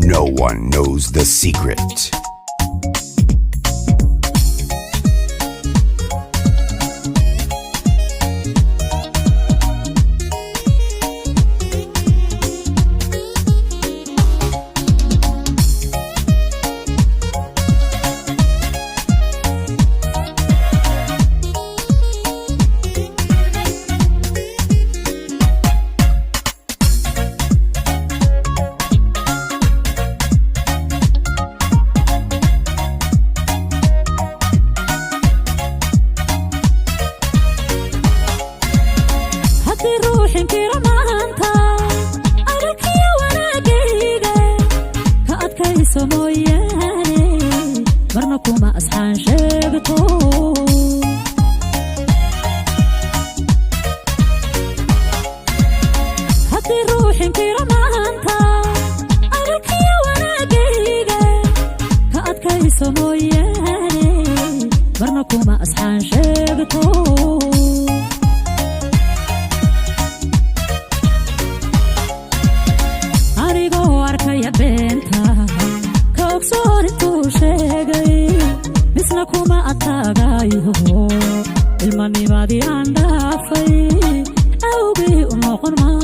No one knows the secret. مرنكما أصحان شبتو هدي روحي كيرما أنتا أرك يا وانا قيقة كأدكي سموياني مرنكما أصحان شبتو أريقو أركي بنتا كوكسور انتو شيغي مثلكما أتاقايو الماني بادي عندافي أو بي أموقن مايو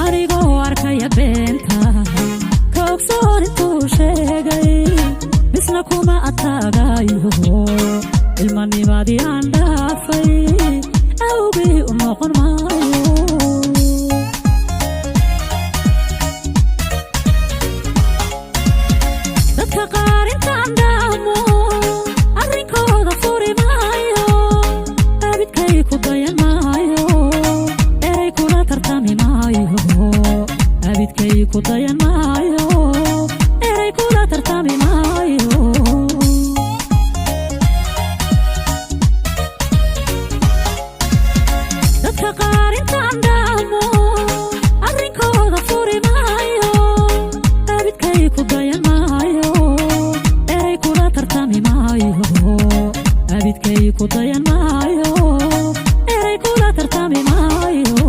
أريقو أركي بنتا كوكسور انتو شيغي مثلكما أتاقايو الماني بادي عندافي أو بي أموقن مايو dadka qaar intaan dhaamo arrinkooda furi maayo abidkay ku dayan maayo eray kula tartami maayo abidkay ku dayan maayo eray kula tartami maayo dadka qaar intaan dhaamo arrinkooda furi maayo abidkay ku dayan maayo eray kula tartami maayo abidkay ku dayan maayo eray kula tartami maayo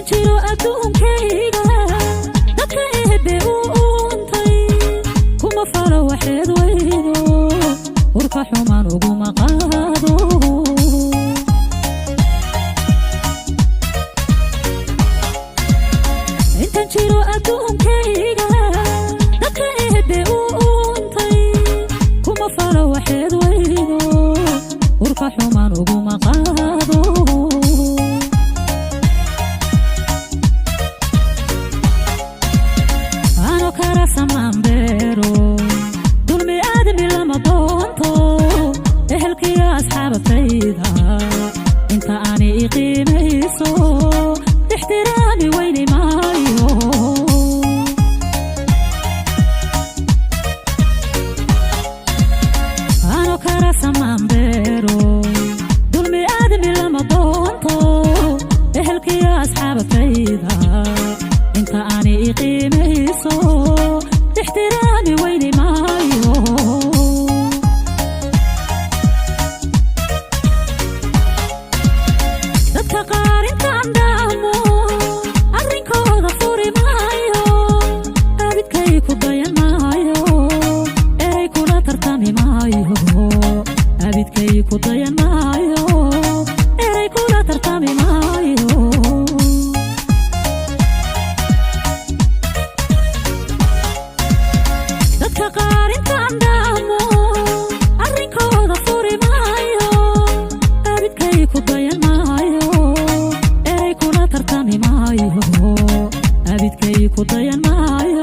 jiro adduunkayga dadka eebe u uuntay kuma falo waxeed weydo urka xumaan uguma qaado intan jiro adduunkayga dadka eebe u uuntay kuma falo waxeed weydo urka xumaan uguma qaado samambero dulmi aadmi lama doonto ehelkiya asxaabatayda inta aani iqiimayso ixtiraami weyni maayo ano kara samambero dulmi aadmi lama doonto ehelkiya asxaabatayda inta aani iqiimayso احترامي ويني مايو dadka qaar intaan dhaamo arrinkooda furi maayo abidkay ku dayan maayo eray kula tartami maayo abidkay ku dayan maayo eray kula tartami maayo dadka qaar intaan dhaamo arrinkooda furi maayo abidkay ku dayan maayo eray kula tartami maayo abidkay ku dayan maayo